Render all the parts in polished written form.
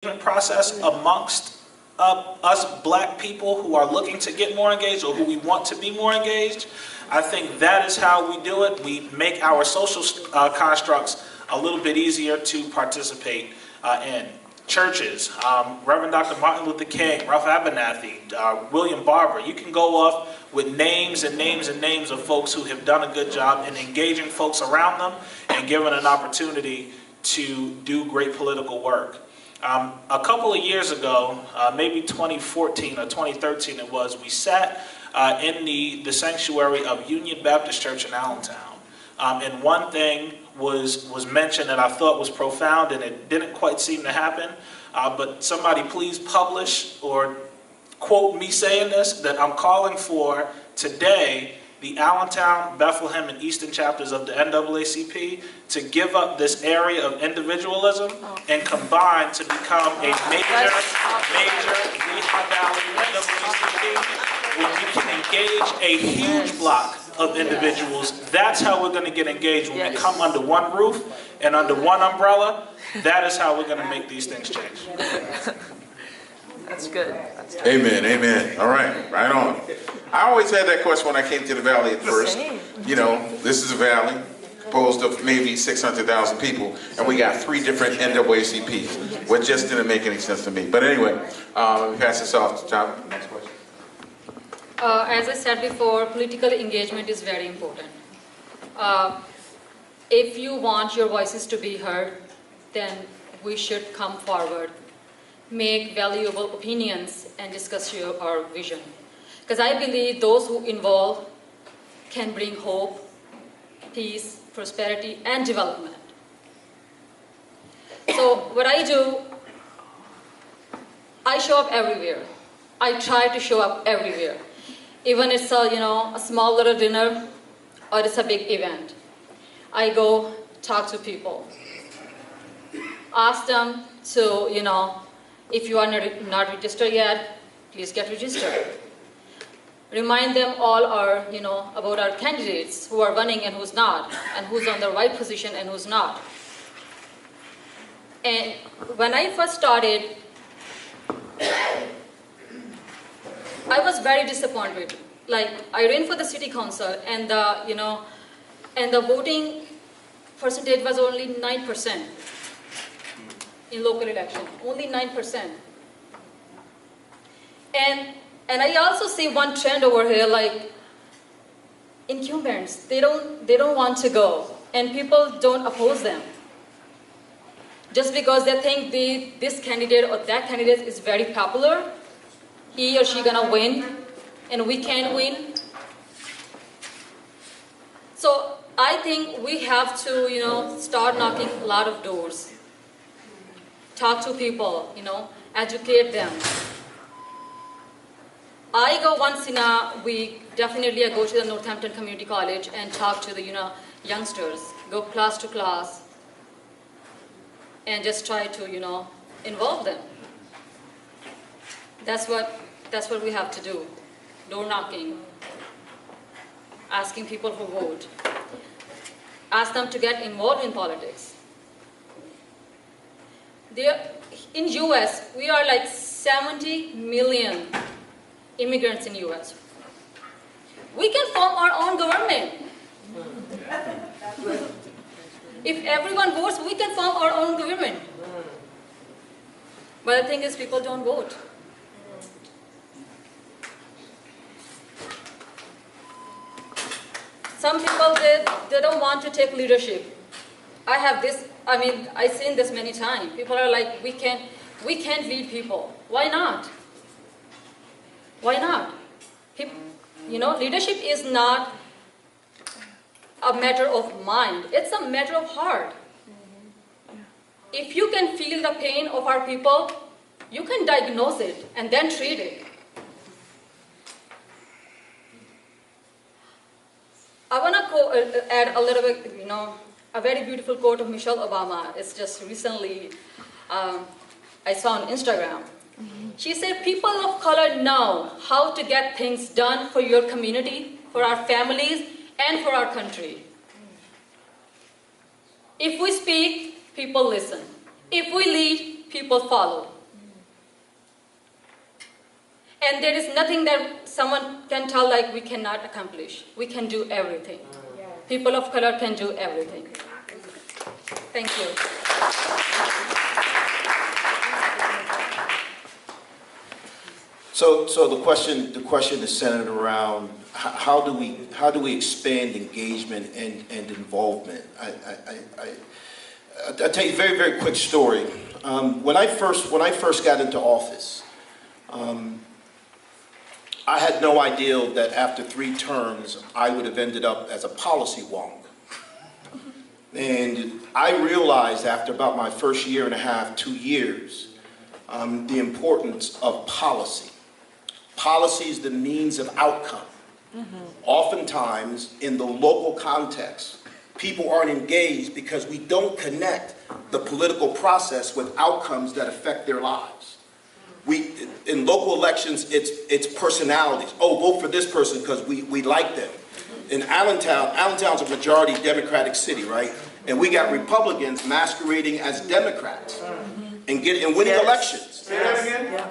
process amongst us black people who are looking to get more engaged or who we want to be more engaged. I think that is how we do it. We make our social constructs a little bit easier to participate in. Churches, Reverend Dr. Martin Luther King, Ralph Abernathy, William Barber. You can go off with names and names and names of folks who have done a good job in engaging folks around them and giving an opportunity to do great political work. A couple of years ago, maybe 2014 or 2013 it was, we sat in the sanctuary of Union Baptist Church in Allentown. And one thing was mentioned that I thought was profound, and it didn't quite seem to happen. But somebody please publish or quote me saying this, that I'm calling for today the Allentown, Bethlehem, and Easton chapters of the NAACP to give up this area of individualism and combine to become a major Lehigh Valley NAACP where we can engage a huge block of individuals. That's how we're going to get engaged when we come under one roof and under one umbrella. That is how we're going to make these things change. That's good. That's good. Amen, amen. All right, right on. I always had that question when I came to the valley at first. You know, this is a valley composed of maybe 600,000 people, and we got 3 different NAACPs, which just didn't make any sense to me. But anyway, let me pass this off to John. Next question. As I said before, political engagement is very important. If you want your voices to be heard, then we should come forward, make valuable opinions, and discuss our vision. Because I believe those who involve can bring hope, peace, prosperity, and development. So what I do, I show up everywhere. I try to show up everywhere. Even it's a small little dinner or it's a big event. I go talk to people. Ask them to, if you are not registered yet, please get registered. Remind them all about our candidates who are running and who's not, and who's on the right position and who's not. And when I first started, I was very disappointed. Like, I ran for the city council, and the voting percentage was only 9% in local election, only 9%. And I also see one trend over here, like incumbents, they don't want to go, and people don't oppose them. Just because they think this candidate or that candidate is very popular, he or she gonna win, and we can't win. So I think we have to, start knocking a lot of doors. Talk to people, educate them. I go once in a week, definitely I go to the Northampton Community College and talk to the youngsters, go class to class, and just try to involve them. That's what we have to do. Door knocking, asking people for vote, ask them to get involved in politics. In US, we are like 70 million immigrants in US. We can form our own government. If everyone votes, we can form our own government. But the thing is, people don't vote. Some people, they don't want to take leadership. I've seen this many times. People are like, we can't lead people. Why not? Why not? Leadership is not a matter of mind. It's a matter of heart. If you can feel the pain of our people, you can diagnose it and then treat it. I want to add a little bit, a very beautiful quote of Michelle Obama. It's just recently, I saw on Instagram. She said, people of color know how to get things done for your community, for our families, and for our country. If we speak, people listen. If we lead, people follow. And there is nothing that someone can tell like we cannot accomplish. We can do everything. People of color can do everything. Thank you. So the question is centered around how do we expand engagement and involvement? I'll tell you a very, very quick story. When I first got into office, I had no idea that after 3 terms, I would have ended up as a policy wonk. And I realized after about my first year and a half, 2 years, the importance of policy. Policy is the means of outcome. Oftentimes, in the local context, people aren't engaged because we don't connect the political process with outcomes that affect their lives. In local elections, it's personalities. Oh, vote for this person because we like them. In Allentown's a majority Democratic city, right? And we got Republicans masquerading as Democrats and winning elections.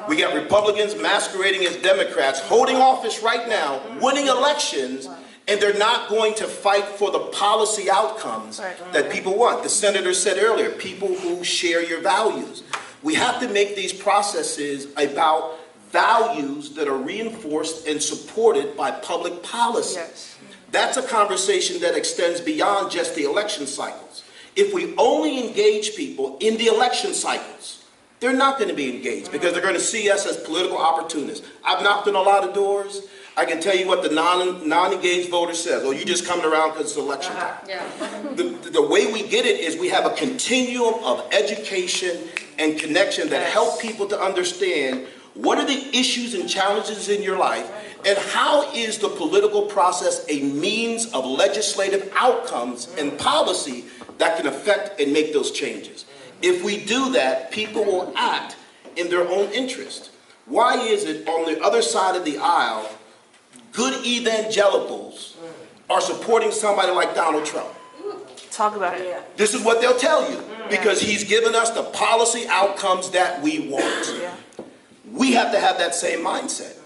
We got Republicans masquerading as Democrats, holding office right now, winning elections, and they're not going to fight for the policy outcomes that people want. The senator said earlier, people who share your values. We have to make these processes about values that are reinforced and supported by public policy. That's a conversation that extends beyond just the election cycles. If we only engage people in the election cycles, they're not going to be engaged because they're going to see us as political opportunists. I've knocked on a lot of doors. I can tell you what the non-engaged voter says. Oh, you just coming around because it's election time. The way we get it is we have a continuum of education and connection that help people to understand what are the issues and challenges in your life and how is the political process a means of legislative outcomes and policy that can affect and make those changes. If we do that, people will act in their own interest. Why is it on the other side of the aisle, good evangelicals are supporting somebody like Donald Trump? Talk about it. This is what they'll tell you, because he's given us the policy outcomes that we want. We have to have that same mindset.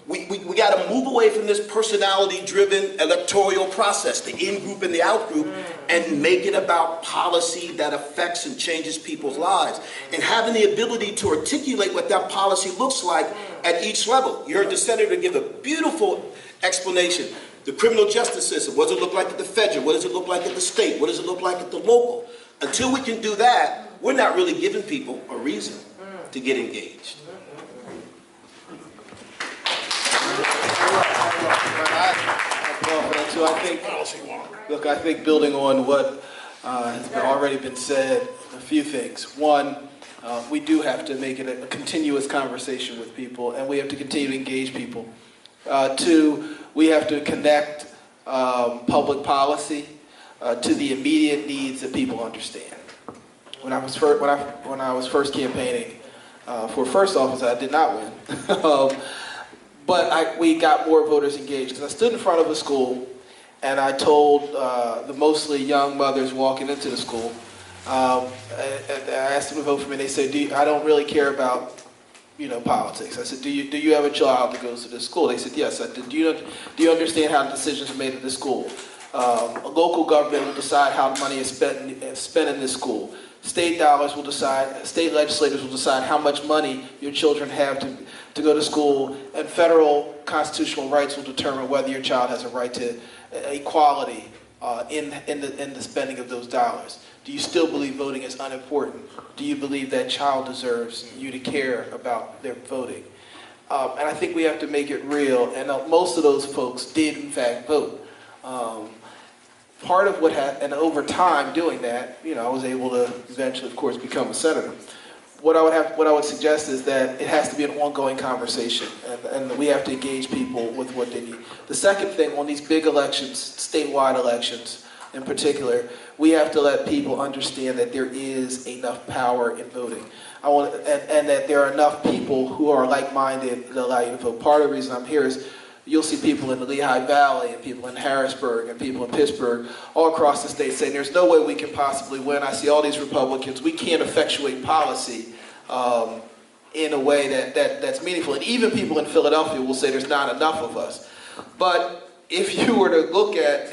We got to move away from this personality-driven electoral process, the in-group and the out-group, and make it about policy that affects and changes people's lives. And having the ability to articulate what that policy looks like at each level. You heard the senator give a beautiful explanation. The criminal justice system, what does it look like at the federal? What does it look like at the state? What does it look like at the local? Until we can do that, we're not really giving people a reason to get engaged. I think building on what has already been said, a few things. One, we do have to make it a continuous conversation with people, and we have to continue to engage people. Two, we have to connect public policy to the immediate needs that people understand. When I was first campaigning for first office, I did not win. But we got more voters engaged because I stood in front of a school and I told the mostly young mothers walking into the school, I asked them to vote for me. They said, I don't really care about politics. I said, do you have a child that goes to this school? They said, yes. I said, do you understand how decisions are made at the school? A local government will decide how the money is spent in this school. State dollars will decide, state legislators will decide how much money your children have to go to school, and federal constitutional rights will determine whether your child has a right to equality in the spending of those dollars. Do you still believe voting is unimportant? Do you believe that child deserves you to care about their voting? And I think we have to make it real, and most of those folks did in fact vote. Part of what and over time doing that, I was able to eventually, of course, become a senator. What I would suggest is that it has to be an ongoing conversation, and we have to engage people with what they need. The second thing, on these big elections, statewide elections in particular, we have to let people understand that there is enough power in voting. And that there are enough people who are like-minded that allow you to vote. Part of the reason I'm here is you'll see people in the Lehigh Valley and people in Harrisburg and people in Pittsburgh all across the state saying there's no way we can possibly win. I see all these Republicans. We can't effectuate policy in a way that's meaningful. And even people in Philadelphia will say there's not enough of us. But if you look at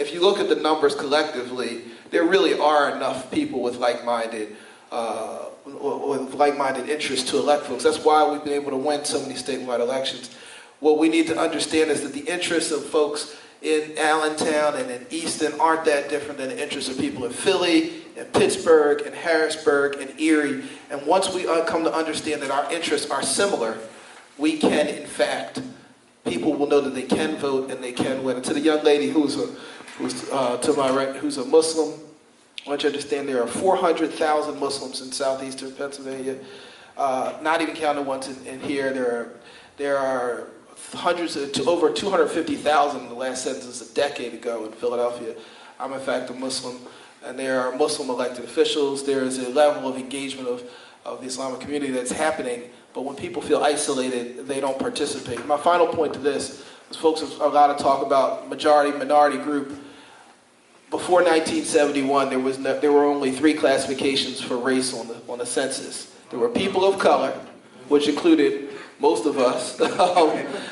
the numbers collectively, there really are enough people with like-minded interests to elect folks. That's why we've been able to win so many statewide elections. What we need to understand is that the interests of folks in Allentown and in Easton aren't that different than the interests of people in Philly, in Pittsburgh, in Harrisburg, and Erie. And once we come to understand that our interests are similar, we can, in fact, people will know that they can vote and they can win. And to the young lady who's to my right, who's a Muslim, I want you to understand there are 400,000 Muslims in southeastern Pennsylvania, not even counting the ones in here. There are hundreds to over 250,000 in the last census a decade ago in Philadelphia. I'm in fact a Muslim, and there are Muslim elected officials. There is a level of engagement of the Islamic community that's happening, but when people feel isolated, they don't participate. My final point to this is folks have a lot of talk about majority-minority group. Before 1971, there were only 3 classifications for race on the census. There were people of color, which included most of us.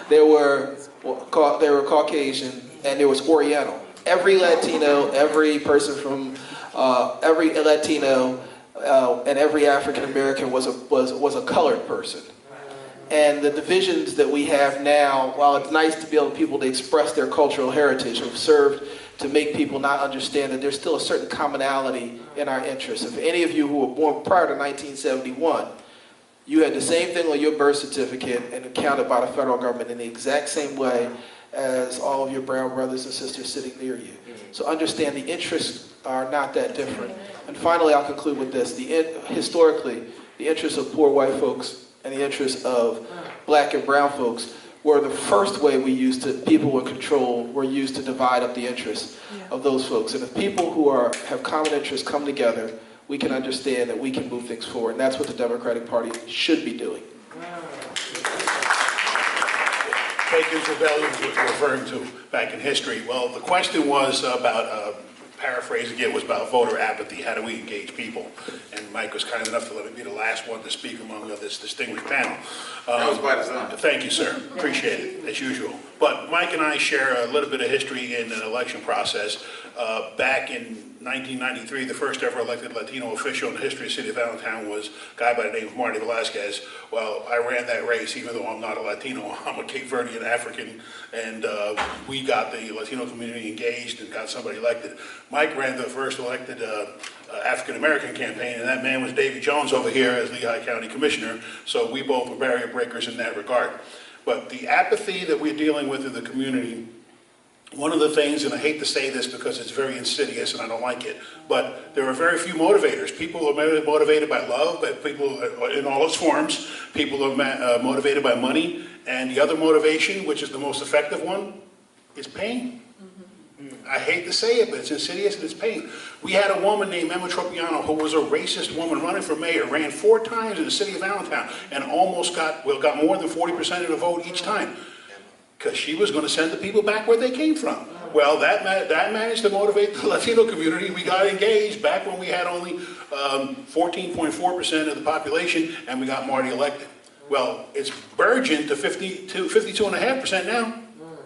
There were Caucasian, and there was Oriental. Every Latino, every person from every Latino, and every African American was a colored person. And the divisions that we have now, while it's nice to be able people to express their cultural heritage, have served to make people not understand that there's still a certain commonality in our interests. If any of you who were born prior to 1971, you had the same thing on your birth certificate and accounted by the federal government in the exact same way as all of your brown brothers and sisters sitting near you. So understand the interests are not that different. And finally, I'll conclude with this. Historically, the interests of poor white folks and the interests of black and brown folks were the first way people in control were used to divide up the interests of those folks. And if people who have common interests come together, we can understand that we can move things forward. And that's what the Democratic Party should be doing. Baker's Rebellion was referring to back in history. Well, the question was about, paraphrasing it, was about voter apathy. How do we engage people? And Mike was kind enough to let me be the last one to speak among this distinguished panel. That was by design. Thank you, sir. Appreciate it, as usual. But Mike and I share a little bit of history in an election process. Back in 1993, the first ever elected Latino official in the history of the city of Allentown was a guy by the name of Marty Velasquez. Well, I ran that race, even though I'm not a Latino. I'm a Cape Verdean African, and we got the Latino community engaged and got somebody elected. Mike ran the first elected African-American campaign, and that man was Davy Jones over here as Lehigh County Commissioner, so we both were barrier breakers in that regard. But the apathy that we're dealing with in the community, one of the things, and I hate to say this because it's very insidious and I don't like it, but there are very few motivators. People are motivated by love, but people in all its forms. People are motivated by money, and the other motivation, which is the most effective one, is pain. I hate to say it, but it's insidious and it's pain. We had a woman named Emma Tropiano who was a racist woman running for mayor, ran 4 times in the city of Allentown, and almost got more than 40% of the vote each time, because she was going to send the people back where they came from. Well, that managed to motivate the Latino community. We got engaged back when we had only 14.4% of the population, and we got Marty elected. Well, it's burgeoned to 52.5% now,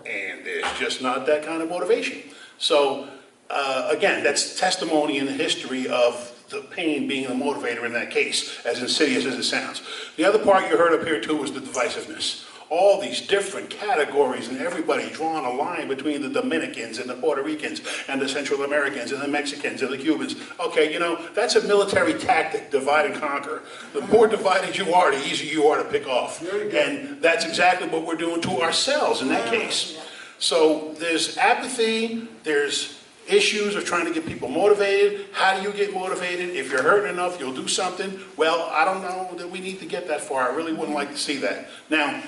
and there's just not that kind of motivation. So, again, that's testimony in the history of the pain being the motivator in that case, as insidious as it sounds. The other part you heard up here too was the divisiveness. All these different categories and everybody drawing a line between the Dominicans and the Puerto Ricans and the Central Americans and the Mexicans and the Cubans. Okay, you know, that's a military tactic, divide and conquer. The more divided you are, the easier you are to pick off. And that's exactly what we're doing to ourselves in that case. So there's apathy, there's issues of trying to get people motivated. How do you get motivated? If you're hurting enough, you'll do something. Well, I don't know that we need to get that far. I really wouldn't like to see that. Now,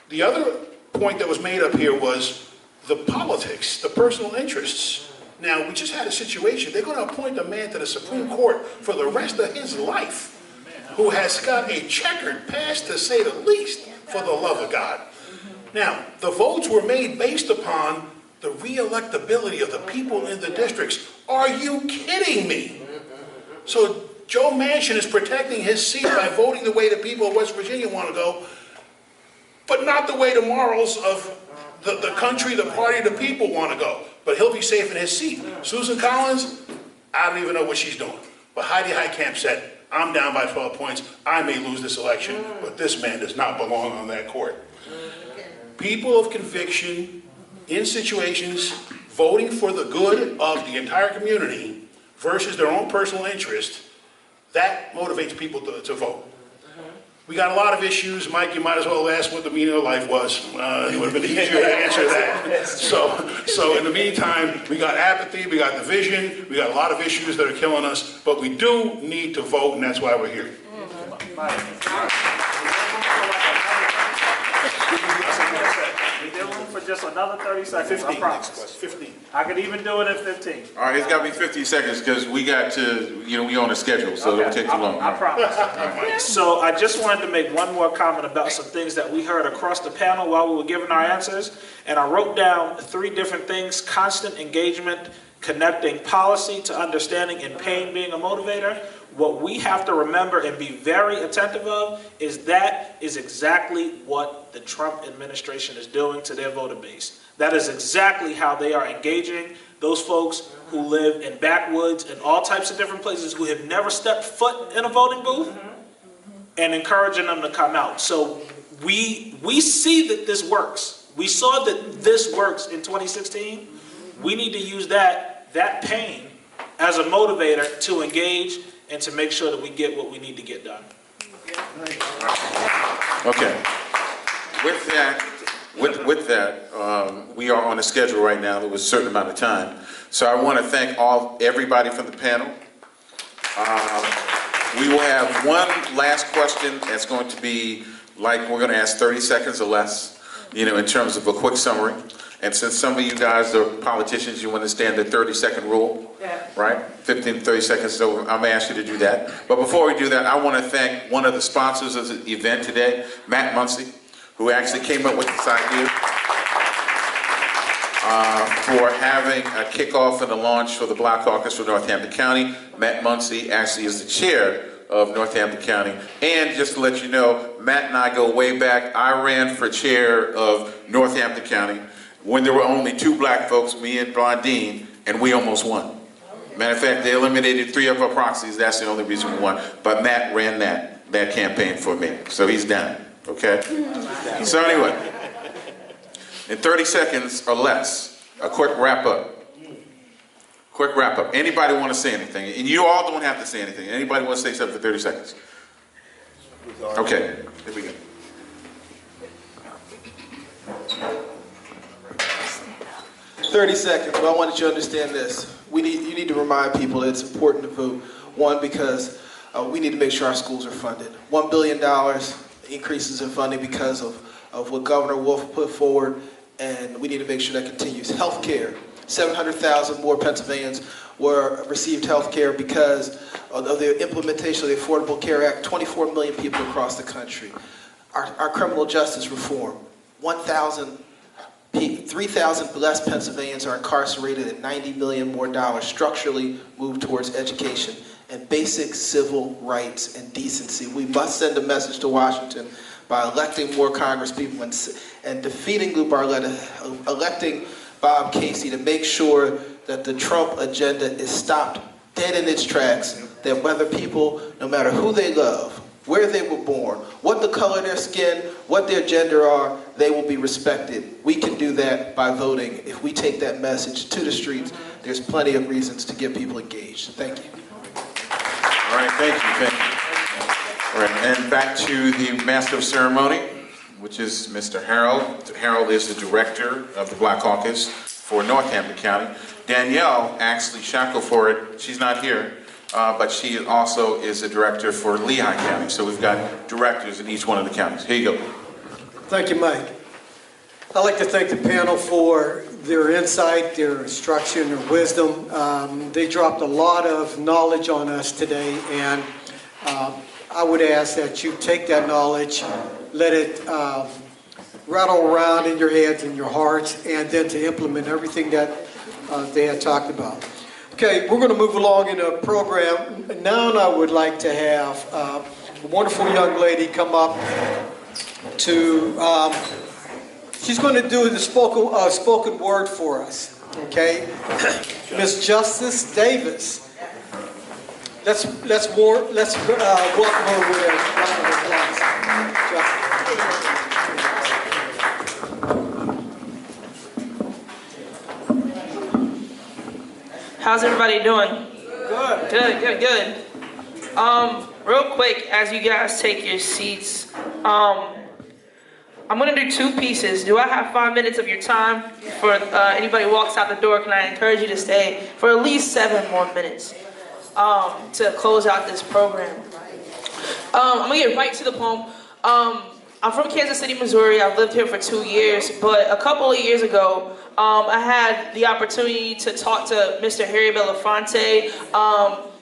the other point that was made up here was the politics, the personal interests. Now, we just had a situation. They're going to appoint a man to the Supreme Court for the rest of his life who has got a checkered past, to say the least, for the love of God. Now, the votes were made based upon the re-electability of the people in the districts. Are you kidding me? So Joe Manchin is protecting his seat by voting the way the people of West Virginia want to go, but not the way the morals of the country, the party, the people want to go. But he'll be safe in his seat. Susan Collins, I don't even know what she's doing. But Heidi Heitkamp said, I'm down by 12 points. I may lose this election, but this man does not belong on that court. People of conviction in situations voting for the good of the entire community versus their own personal interest, that motivates people to vote. We got a lot of issues. Mike, you might as well ask what the meaning of life was. It would have been easier to answer that. So in the meantime, we got apathy, we got division, we got a lot of issues that are killing us, but we do need to vote, and that's why we're here. We give room for just another 30 seconds, I promise. 15. I could even do it in 15. All right, it's got to be 15 seconds because we got to, we on a schedule, so it don't take too long. I promise. So I just wanted to make one more comment about some things that we heard across the panel while we were giving our answers. And I wrote down 3 different things: constant engagement, connecting policy to understanding, and pain being a motivator. What we have to remember and be very attentive of is that is exactly what the Trump administration is doing to their voter base. That is exactly how they are engaging those folks who live in backwoods and all types of different places who have never stepped foot in a voting booth and encouraging them to come out. So we see that this works. We saw that this works in 2016. We need to use that pain as a motivator to engage and to make sure that we get what we need to get done. Okay. With that, we are on a schedule right now. There was a certain amount of time. So I want to thank everybody from the panel. We will have one last question that's going to be like, we're going to ask 30 seconds or less, in terms of a quick summary. And since some of you guys are politicians, you understand the 30-second rule, right? 15 to 30 seconds, so I'm going to ask you to do that. But before we do that, I want to thank one of the sponsors of the event today, Matt Muncy, who actually came up with this idea for having a kickoff and a launch for the Black Caucus for Northampton County. Matt Muncy actually is the chair of Northampton County. And just to let you know, Matt and I go way back. I ran for chair of Northampton County when there were only 2 black folks, me and Blondine, and we almost won. Matter of fact, they eliminated 3 of our proxies. That's the only reason we won. But Matt ran that campaign for me. So he's down, okay? So anyway, in 30 seconds or less, a quick wrap up. Quick wrap up. Anybody want to say anything? And you all don't have to say anything. Anybody want to say something for 30 seconds? Okay, here we go. "30 seconds. Well, I wanted you to understand this. You need to remind people that it's important to vote. One, because we need to make sure our schools are funded. $1 billion increases in funding because of what Governor Wolf put forward, and we need to make sure that continues. Healthcare. 700,000 more Pennsylvanians received health care because of the implementation of the Affordable Care Act. 24 million people across the country. Our criminal justice reform. 3,000 less Pennsylvanians are incarcerated and $90 million more dollars structurally moved towards education and basic civil rights and decency. We must send a message to Washington by electing more congresspeople and defeating Lou Barletta, electing Bob Casey to make sure that the Trump agenda is stopped dead in its tracks, that whether people, no matter who they love, where they were born, what the color of their skin, what their gender are, they will be respected. We can do that by voting. If we take that message to the streets, there's plenty of reasons to get people engaged. Thank you. All right, thank you. All right, and back to the Master of Ceremony, which is Mr. Harold. Harold is the director of the Black Caucus for Northampton County. Danielle actually shackled for it. She's not here, but she also is the director for Lehigh County. So we've got directors in each one of the counties. Here you go. Thank you, Mike. I'd like to thank the panel for their insight, their instruction, their wisdom. They dropped a lot of knowledge on us today, and I would ask that you take that knowledge, let it rattle around in your heads and your hearts, and then to implement everything that they had talked about. Okay, we're going to move along in the program. Now I would like to have a wonderful young lady come up to, she's going to do the spoken word for us, okay? Miss Justice Davis. Let's welcome her with a round of applause. How's everybody doing? Good. Real quick, as you guys take your seats, I'm gonna do two pieces. Do I have 5 minutes of your time? For anybody who walks out the door, can I encourage you to stay for at least 7 more minutes to close out this program? I'm gonna get right to the poem. I'm from Kansas City, Missouri. I've lived here for 2 years, but a couple of years ago, I had the opportunity to talk to Mr. Harry Belafonte.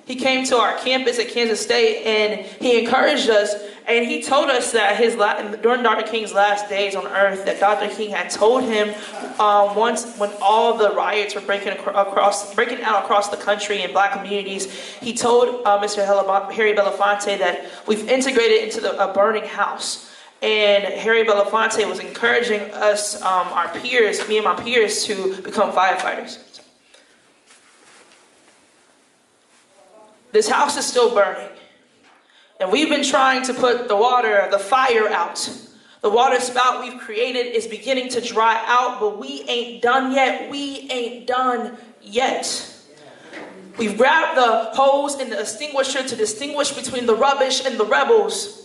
He came to our campus at Kansas State, and he encouraged us, and he told us that during Dr. King's last days on earth, that Dr. King had told him once when all the riots were breaking out across the country in black communities, he told Mr. Harry Belafonte that we've integrated into a burning house. And Harry Belafonte was encouraging us, our peers, me and my peers, to become firefighters. This house is still burning. And we've been trying to put the fire out. The water spout we've created is beginning to dry out, but we ain't done yet. We've grabbed the hose and the extinguisher to distinguish between the rubbish and the rebels.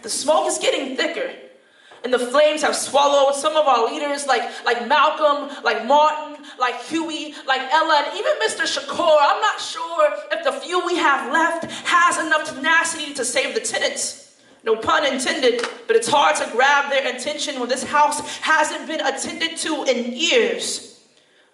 The smoke is getting thicker, and the flames have swallowed some of our leaders like Malcolm, like Martin, like Huey, like Ella, and even Mr. Shakur. I'm not sure if the few we have left has enough tenacity to save the tenants. No pun intended, but it's hard to grab their attention when this house hasn't been attended to in years.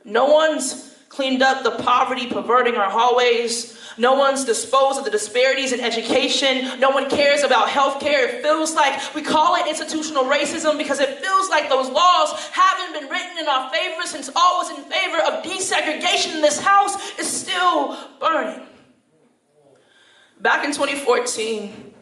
No one's cleaned up the poverty perverting our hallways. No one's disposed of the disparities in education. No one cares about health care. It feels like we call it institutional racism because it feels like those laws haven't been written in our favor since all was in favor of desegregation in this house is still burning. Back in 2014,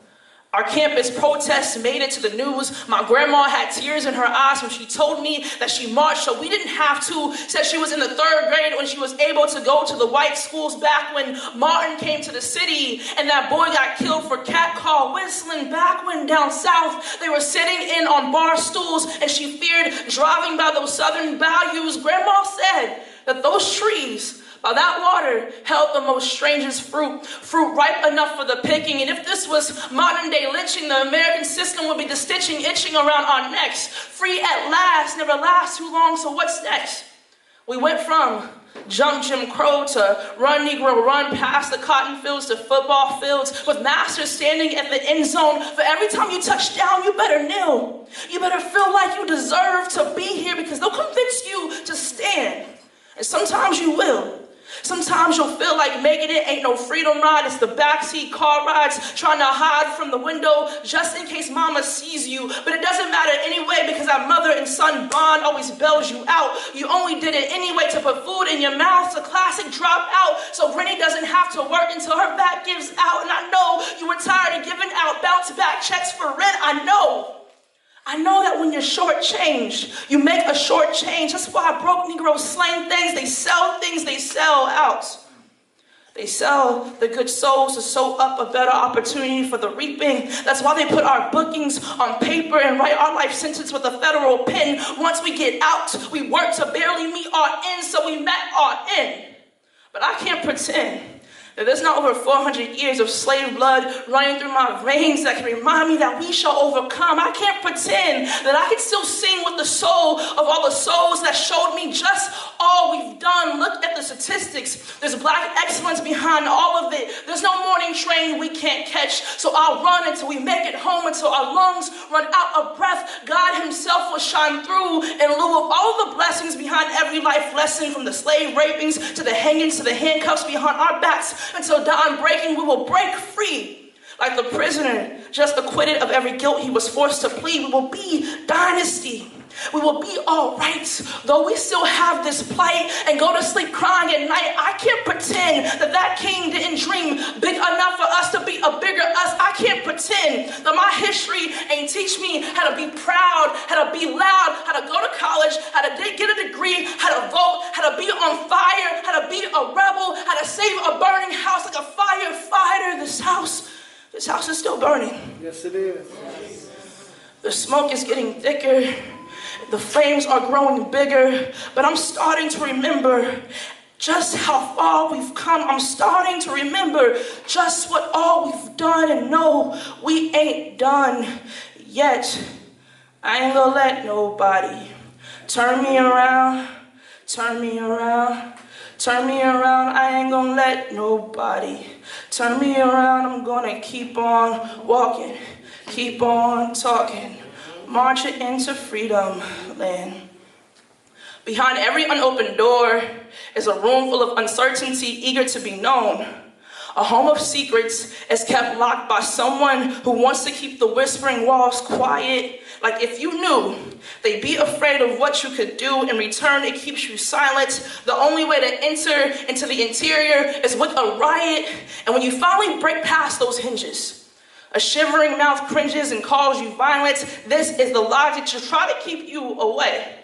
our campus protests made it to the news. My grandma had tears in her eyes when she told me that she marched, so we didn't have to. Said she was in the 3rd grade when she was able to go to the white schools back when Martin came to the city and that boy got killed for catcall whistling. Back when down south they were sitting in on bar stools and she feared driving by those southern bayous. Grandma said that those trees by that water held the most strangest fruit ripe enough for the picking. And if this was modern day lynching, the American system would be the stitching itching around our necks. Free at last never lasts too long, so what's next? We went from jump Jim Crow to run Negro run past the cotton fields to football fields with masters standing at the end zone. For every time you touch down, you better kneel. You better feel like you deserve to be here because they'll convince you to stand. And sometimes you will. Sometimes you'll feel like making it ain't no freedom ride. It's the backseat car rides trying to hide from the window just in case mama sees you. But it doesn't matter anyway because that mother and son bond always bails you out. You only did it anyway to put food in your mouth. It's a classic dropout so Granny doesn't have to work until her back gives out. And I know you were tired of giving out bounce back checks for rent. I know that when you're shortchanged, you make a short change. That's why broke Negroes slang things, they sell out. They sell the good souls to sew up a better opportunity for the reaping. That's why they put our bookings on paper and write our life sentence with a federal pen. Once we get out, we work to barely meet our end, so we met our end. But I can't pretend that there's not over 400 years of slave blood running through my veins that can remind me that we shall overcome. I can't pretend that I can still sing with the soul of all the souls that showed me just all we've done. Look at the statistics. There's black excellence behind all of it. There's no morning train we can't catch. So I'll run until we make it home, until our lungs run out of breath. God himself will shine through in lieu of all the blessings behind every life lesson, from the slave rapings to the hangings to the handcuffs behind our backs. Until dawn breaking, we will break free. Like the prisoner just acquitted of every guilt he was forced to plead. We will be dynasty. We will be all right, though we still have this plight and go to sleep crying at night. I can't pretend that that king didn't dream big enough for us to be a bigger us. I can't pretend that my history ain't teach me how to be proud, how to be loud, how to go to college, how to get a degree, how to vote, how to be on fire, how to be a rebel, how to save a burning house like a firefighter. This house is still burning. Yes, it is. The smoke is getting thicker. The flames are growing bigger, but I'm starting to remember just how far we've come. I'm starting to remember just what all we've done, and no, we ain't done yet. I ain't gonna let nobody turn me around, turn me around, turn me around. I ain't gonna let nobody turn me around. I'm gonna keep on walking, keep on talking, marching into freedom land. Behind every unopened door is a room full of uncertainty, eager to be known. A home of secrets is kept locked by someone who wants to keep the whispering walls quiet. Like if you knew, they'd be afraid of what you could do. In return, it keeps you silent. The only way to enter into the interior is with a riot. And when you finally break past those hinges, a shivering mouth cringes and calls you violent. This is the logic to try to keep you away.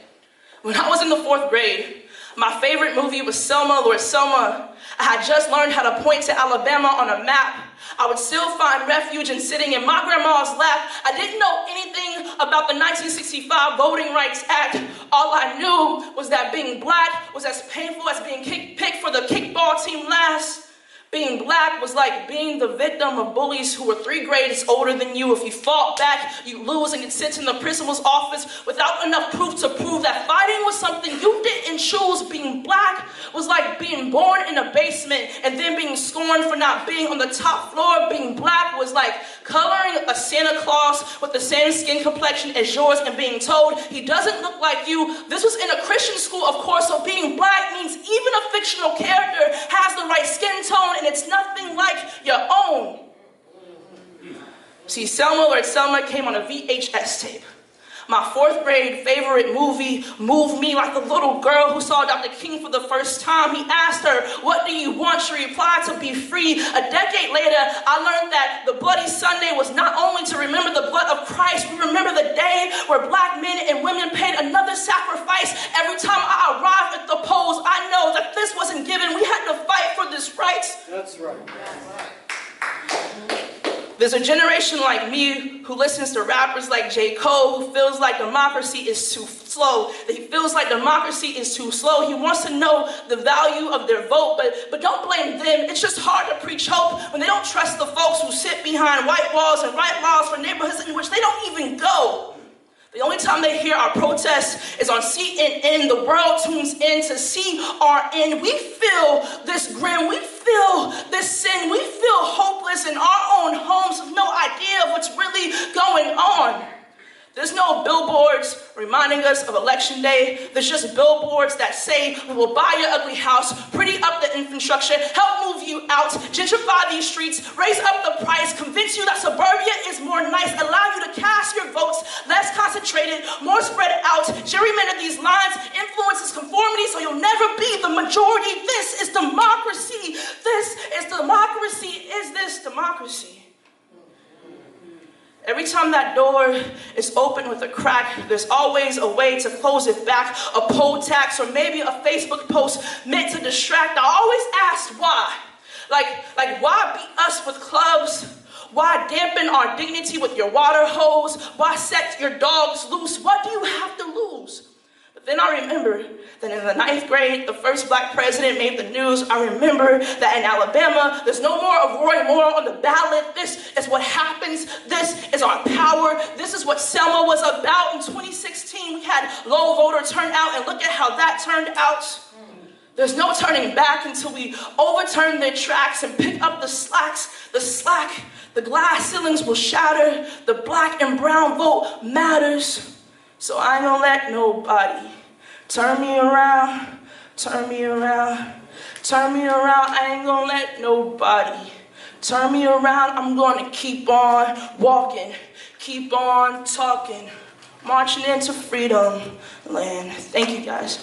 When I was in the 4th grade, my favorite movie was Selma, Lord Selma. I had just learned how to point to Alabama on a map. I would still find refuge in sitting in my grandma's lap. I didn't know anything about the 1965 Voting Rights Act. All I knew was that being black was as painful as being picked for the kickball team last. Being black was like being the victim of bullies who were 3 grades older than you. If you fought back, you lose and get sent in the principal's office without enough proof to prove that fighting was something you didn't choose. Being black was like being born in a basement and then being scorned for not being on the top floor. Being black was like coloring a Santa Claus with the same skin complexion as yours and being told he doesn't look like you. This was in a Christian school, of course, so being black means even a fictional character has the right skin tone and it's nothing like your own. See, Selma, Lord Selma came on a VHS tape. My 4th grade favorite movie moved me like the little girl who saw Dr. King for the first time. He asked her, "What do you want?" She replied, "To be free." A decade later, I learned that the Bloody Sunday was not only to remember the blood of Christ, we remember the day where black men and women paid another sacrifice. Every time I arrived at the polls, I know that this wasn't given. We had to fight for this right. That's right. There's a generation like me who listens to rappers like J. Cole, who feels like democracy is too slow. He feels like democracy is too slow. He wants to know the value of their vote, but don't blame them. It's just hard to preach hope when they don't trust the folks who sit behind white walls and write laws for neighborhoods in which they don't even go. The only time they hear our protests is on CNN. The world tunes in to see our end. We feel this grin. We feel this sin. We feel hopeless in our own homes with no idea of what's really going on. There's no billboards reminding us of Election Day. There's just billboards that say, "We will buy your ugly house, pretty up the infrastructure, help move you out, gentrify these streets, raise up the price, convince you that suburbia is more nice, allow you to cast your votes less concentrated, more spread out, gerrymander these lines, influences conformity so you'll never be the majority." This is democracy. This is democracy. Is this democracy? Every time that door is open with a crack, there's always a way to close it back. A poll tax or maybe a Facebook post meant to distract. I always ask why. Like why beat us with clubs? Why dampen our dignity with your water hose? Why set your dogs loose? What do you have to lose? But then I remember that in the 9th grade, the first black president made the news. I remember that in Alabama, there's no more of Roy Moore on the ballot. This is what happens. This is our power. This is what Selma was about. In 2016, we had low voter turnout, and look at how that turned out. There's no turning back until we overturn their tracks and pick up the slack. The glass ceilings will shatter. The black and brown vote matters. So I ain't gonna let nobody turn me around, turn me around, turn me around. I ain't gonna let nobody Turn me around, I'm going to keep on walking, keep on talking, marching into freedom land. Thank you, guys.